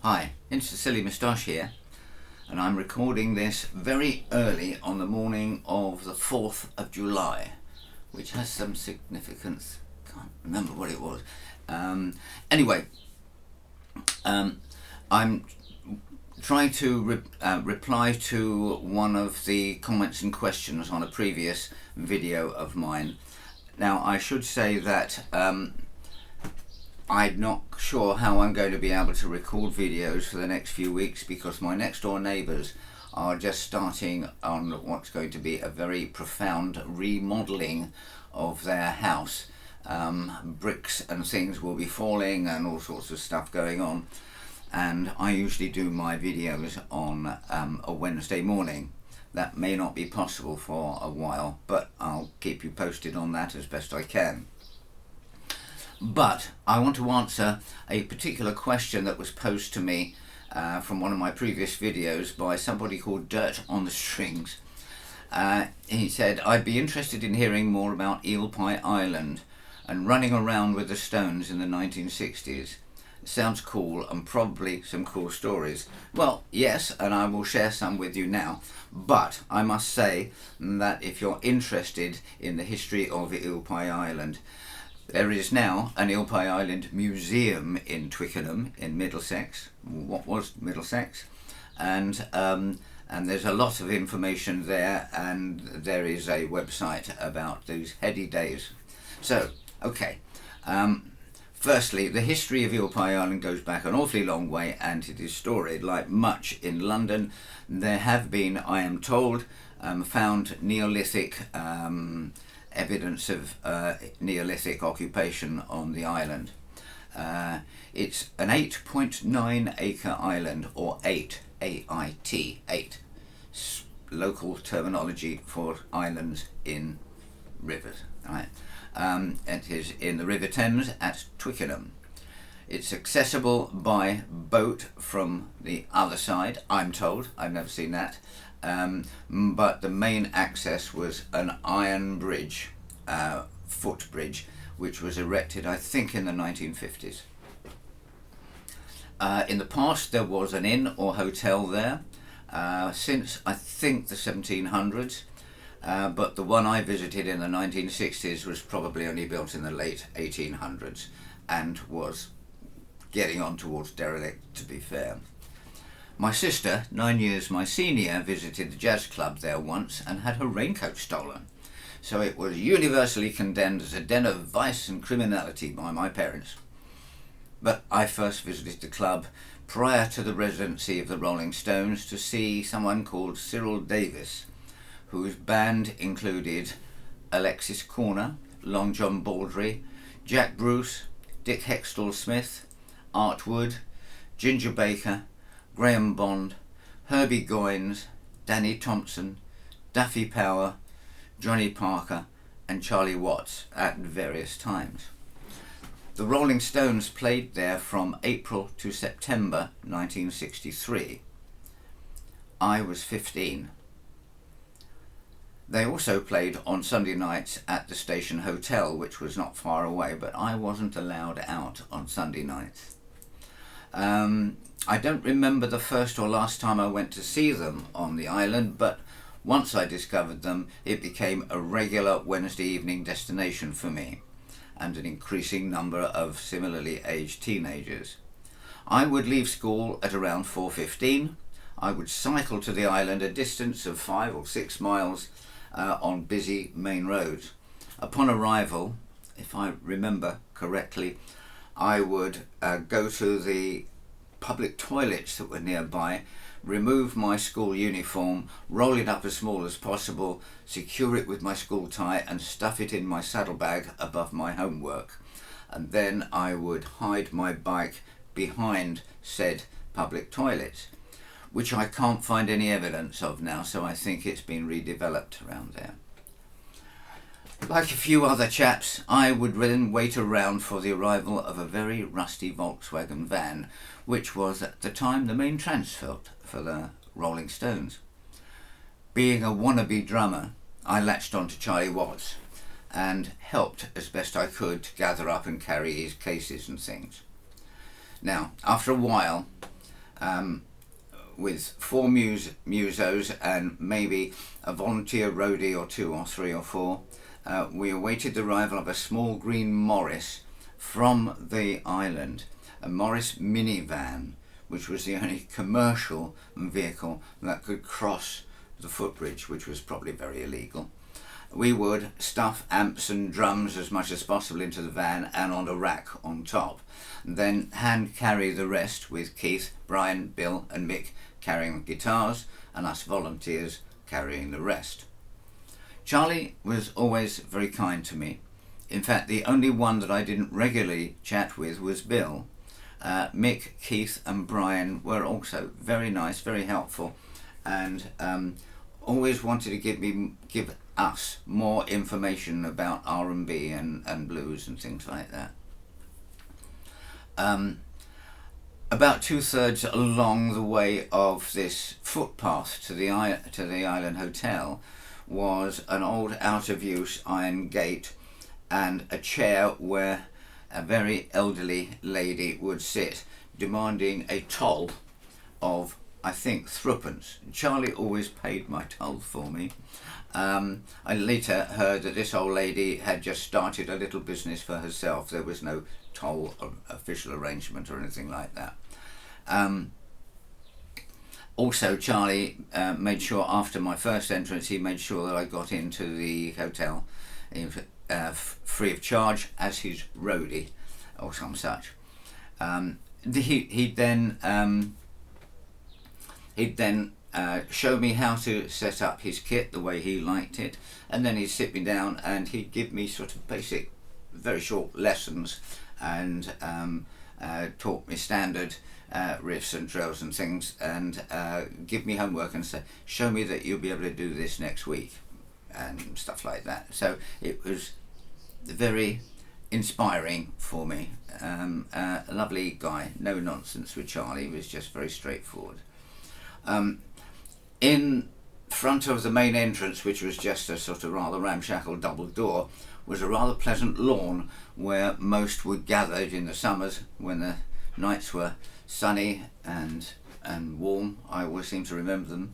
Hi, it's the Silly Moustache here, and I'm recording this very early on the morning of the 4th of July, which has some significance. Can't remember what it was. Anyway, I'm trying to reply to one of the comments and questions on a previous video of mine. Now, I should say that I'm not sure how I'm going to be able to record videos for the next few weeks because my next door neighbours are just starting on what's going to be a very profound remodelling of their house. Bricks and things will be falling and all sorts of stuff going on, and I usually do my videos on a Wednesday morning. That may not be possible for a while, but I'll keep you posted on that as best I can. But I want to answer a particular question that was posed to me from one of my previous videos by somebody called Dirt on the Strings. He said, I'd be interested in hearing more about Eel Pie Island and running around with the Stones in the 1960s. Sounds cool, and probably some cool stories. Well, yes, and I will share some with you now. But I must say that if you're interested in the history of Eel Pie Island, there is now an Eel Pie Island museum in Twickenham in Middlesex, what was Middlesex, and there's a lot of information there, and there is a website about those heady days. So, okay, firstly, the history of Eel Pie Island goes back an awfully long way, and it is storied. Like much in London, there have been, I am told, found Neolithic evidence of Neolithic occupation on the island. It's an 8.9 acre island, or 8, A-I-T, 8, local terminology for islands in rivers. Right? It is in the River Thames at Twickenham. It's accessible by boat from the other side, I'm told. I've never seen that. But the main access was an iron bridge, footbridge, which was erected, I think, in the 1950s. In the past, there was an inn or hotel there since, I think, the 1700s. But the one I visited in the 1960s was probably only built in the late 1800s and was getting on towards derelict, to be fair. My sister, 9 years my senior, visited the jazz club there once and had her raincoat stolen. So it was universally condemned as a den of vice and criminality by my parents. But I first visited the club prior to the residency of the Rolling Stones to see someone called Cyril Davis, whose band included Alexis Corner, Long John Baldry, Jack Bruce, Dick Hextall-Smith, Art Wood, Ginger Baker, Graham Bond, Herbie Goines, Danny Thompson, Daffy Power, Johnny Parker and Charlie Watts at various times. The Rolling Stones played there from April to September 1963. I was 15. They also played on Sunday nights at the Station Hotel, which was not far away, but I wasn't allowed out on Sunday nights. I don't remember the first or last time I went to see them on the island, but once I discovered them, it became a regular Wednesday evening destination for me and an increasing number of similarly aged teenagers. I would leave school at around 4:15. I would cycle to the island a distance of 5 or 6 miles on busy main roads. Upon arrival, if I remember correctly, I would go to the public toilets that were nearby, remove my school uniform, roll it up as small as possible, secure it with my school tie and stuff it in my saddlebag above my homework. And then I would hide my bike behind said public toilets, which I can't find any evidence of now, so I think it's been redeveloped around there. Like a few other chaps, I would then wait around for the arrival of a very rusty Volkswagen van, which was at the time the main transport for the Rolling Stones. Being a wannabe drummer, I latched on to Charlie Watts and helped as best I could to gather up and carry his cases and things. Now, after a while, with four musos and maybe a volunteer roadie or two or three or four. We awaited the arrival of a small green Morris from the island, a Morris minivan, which was the only commercial vehicle that could cross the footbridge, which was probably very illegal. We would stuff amps and drums as much as possible into the van and on a rack on top, then hand carry the rest with Keith, Brian, Bill and Mick carrying the guitars and us volunteers carrying the rest. Charlie was always very kind to me. In fact, the only one that I didn't regularly chat with was Bill. Mick, Keith and Brian were also very nice, very helpful, and always wanted to give us more information about R&B and blues and things like that. About 2/3 along the way of this footpath to the Island Hotel was an old out-of-use iron gate and a chair where a very elderly lady would sit, demanding a toll of, I think, threepence. Charlie always paid my toll for me. I later heard that this old lady had just started a little business for herself. There was no toll or official arrangement or anything like that. Also, Charlie made sure after my first entrance, he made sure that I got into the hotel free of charge as his roadie or some such. He'd then show me how to set up his kit the way he liked it, and then he'd sit me down and he'd give me sort of basic, very short lessons and taught me standard riffs and drills and things, and give me homework and say, show me that you'll be able to do this next week and stuff like that. So it was very inspiring for me. A lovely guy, no nonsense with Charlie, was just very straightforward. In front of the main entrance, which was just a sort of rather ramshackle double door, was a rather pleasant lawn where most were gathered in the summers when the nights were sunny and warm. I always seem to remember them.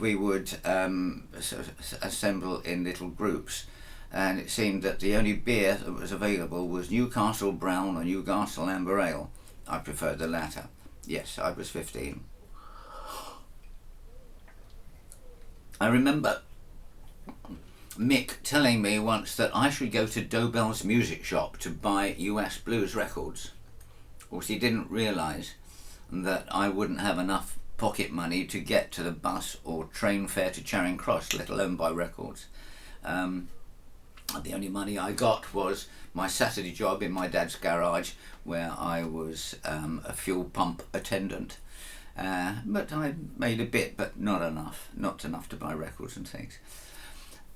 We would assemble in little groups, and it seemed that the only beer that was available was Newcastle Brown or Newcastle Amber Ale. I preferred the latter. Yes, I was 15. I remember Mick telling me once that I should go to Dobell's music shop to buy US blues records. Of course, he didn't realise that I wouldn't have enough pocket money to get to the bus or train fare to Charing Cross, let alone buy records. The only money I got was my Saturday job in my dad's garage, where I was a fuel pump attendant. But I made a bit, but not enough to buy records and things.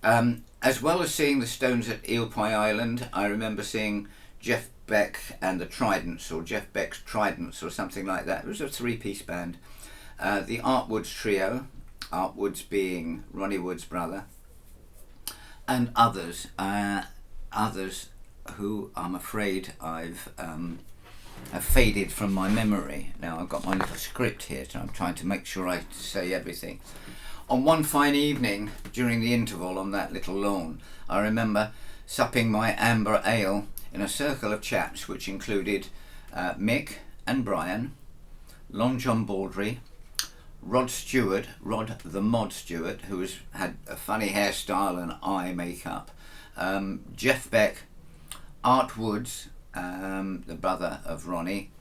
As well as seeing the Stones at Eel Pie Island, I remember seeing Jeff Beck and the Tridents, or Jeff Beck's Tridents, or something like that. It was a three-piece band. The Art Woods Trio, Art Woods being Ronnie Wood's brother, and others who I'm afraid have faded from my memory. Now I've got my little script here, so I'm trying to make sure I say everything. On one fine evening during the interval on that little lawn, I remember supping my amber ale in a circle of chaps which included Mick and Brian, Long John Baldry, Rod the Mod Stewart, who had a funny hairstyle and eye makeup, Jeff Beck, Art Woods, the brother of Ronnie,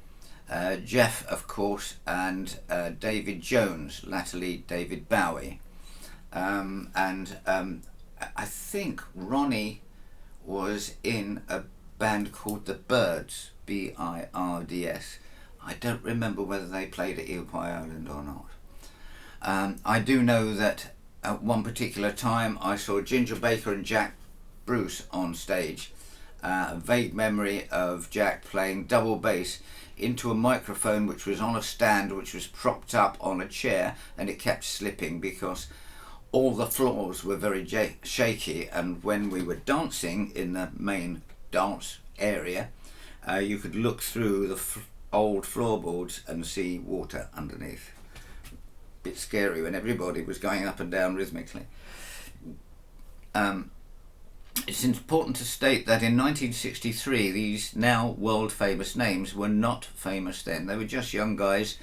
Jeff, of course, and David Jones, latterly David Bowie. I think Ronnie was in a band called the Birds, Birds. I don't remember whether they played at Eel Pie Island or not. I do know that at one particular time I saw Ginger Baker and Jack Bruce on stage. A vague memory of Jack playing double bass into a microphone which was on a stand which was propped up on a chair, and it kept slipping because all the floors were very shaky, and when we were dancing in the main dance area, you could look through old floorboards and see water underneath. Bit scary when everybody was going up and down rhythmically. It's important to state that in 1963 these now world famous names were not famous then. They were just young guys,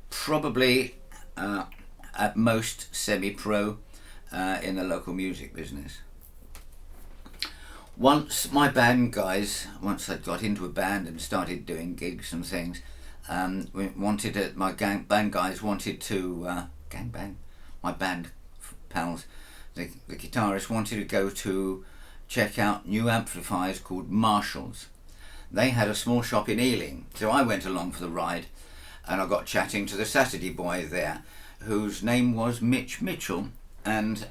probably at most semi-pro in the local music business. Once my band guys, once I'd got into a band and started doing gigs and things, my band guys wanted to, my band pals, the guitarists wanted to go to check out new amplifiers called Marshalls. They had a small shop in Ealing, so I went along for the ride, and I got chatting to the Saturday boy there, whose name was Mitch Mitchell, and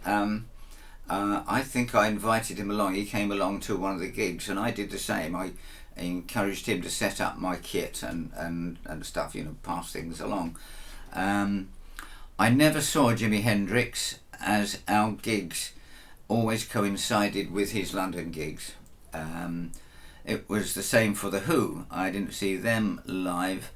I think I invited him along. He came along to one of the gigs, and I did the same. I encouraged him to set up my kit and stuff, pass things along. I never saw Jimi Hendrix, as our gigs always coincided with his London gigs. It was the same for The Who. I didn't see them live,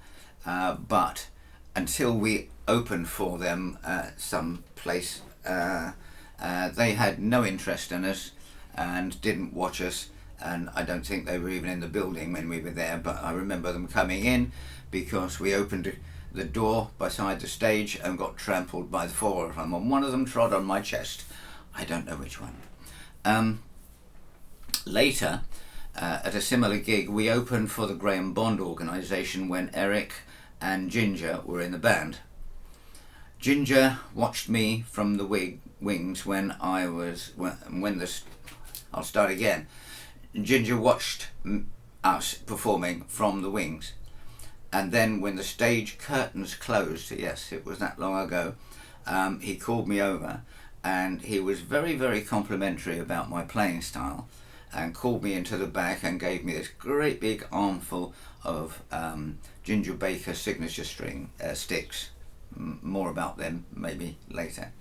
but until we opened for them some place, they had no interest in us and didn't watch us, and I don't think they were even in the building when we were there, but I remember them coming in because we opened the door beside the stage and got trampled by the four of them, and one of them trod on my chest. I don't know which one. Later, at a similar gig, we opened for the Graham Bond organisation when Eric and Ginger were in the band. Ginger watched me from the wings when I'll start again. Ginger watched us performing from the wings, and then when the stage curtains closed, yes, it was that long ago, he called me over, and he was very, very complimentary about my playing style, and called me into the back and gave me this great big armful of Ginger Baker signature string sticks. More about them maybe later.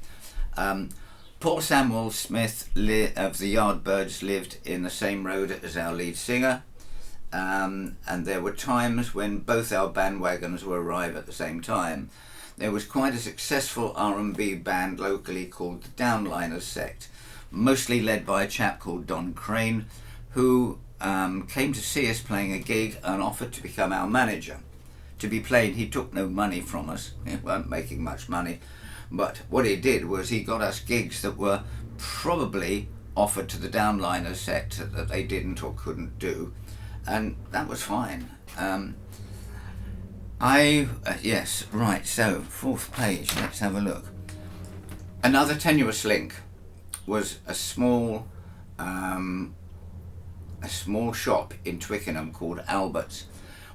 Paul Samuel Smith of the Yardbirds lived in the same road as our lead singer, and there were times when both our bandwagons would arrive at the same time. There was quite a successful R&B band locally called the Downliners Sect, mostly led by a chap called Don Crane, who came to see us playing a gig and offered to become our manager. To be plain, he took no money from us. We weren't making much money, but what he did was he got us gigs that were probably offered to the Downliners Sect that they didn't or couldn't do, and that was fine. Yes, right, so fourth page, let's have a look. Another tenuous link was a small shop in Twickenham called Albert's,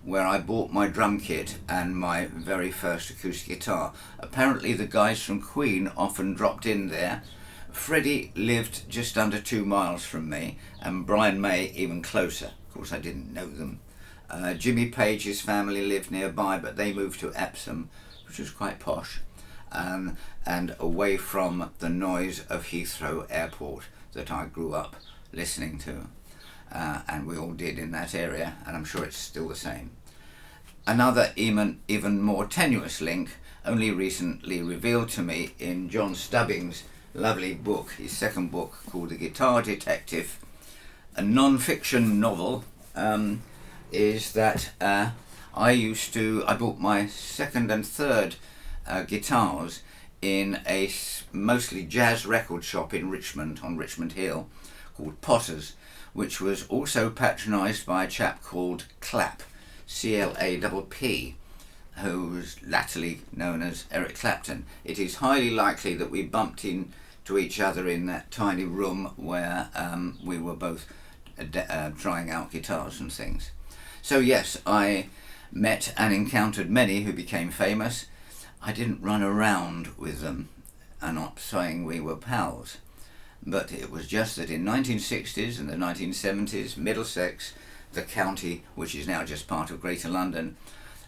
where I bought my drum kit and my very first acoustic guitar. Apparently the guys from Queen often dropped in there. Freddie lived just under 2 miles from me, and Brian May even closer. Of course I didn't know them. Jimmy Page's family lived nearby, but they moved to Epsom, which was quite posh, and away from the noise of Heathrow Airport that I grew up listening to. And we all did in that area, and I'm sure it's still the same. Another even more tenuous link, only recently revealed to me in John Stubbing's lovely book, his second book called The Guitar Detective, a non-fiction novel, is that I bought my second and third guitars in a mostly jazz record shop in Richmond, on Richmond Hill, called Potter's, which was also patronised by a chap called Clapp, C-L-A-P-P, who was latterly known as Eric Clapton. It is highly likely that we bumped into each other in that tiny room where we were both trying out guitars and things. So yes, I met and encountered many who became famous. I didn't run around with them. I'm not saying we were pals. But it was just that in 1960s and the 1970s, Middlesex, the county, which is now just part of Greater London,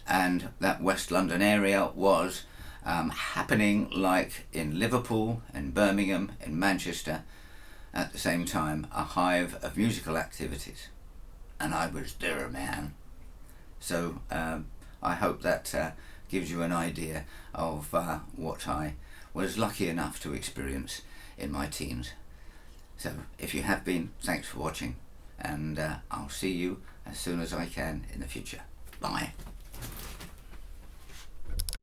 and that West London area was happening like in Liverpool, in Birmingham, in Manchester, at the same time, a hive of musical activities. And I was there, man. So I hope that gives you an idea of what I was lucky enough to experience in my teens. So if you have been, thanks for watching, and I'll see you as soon as I can in the future. Bye.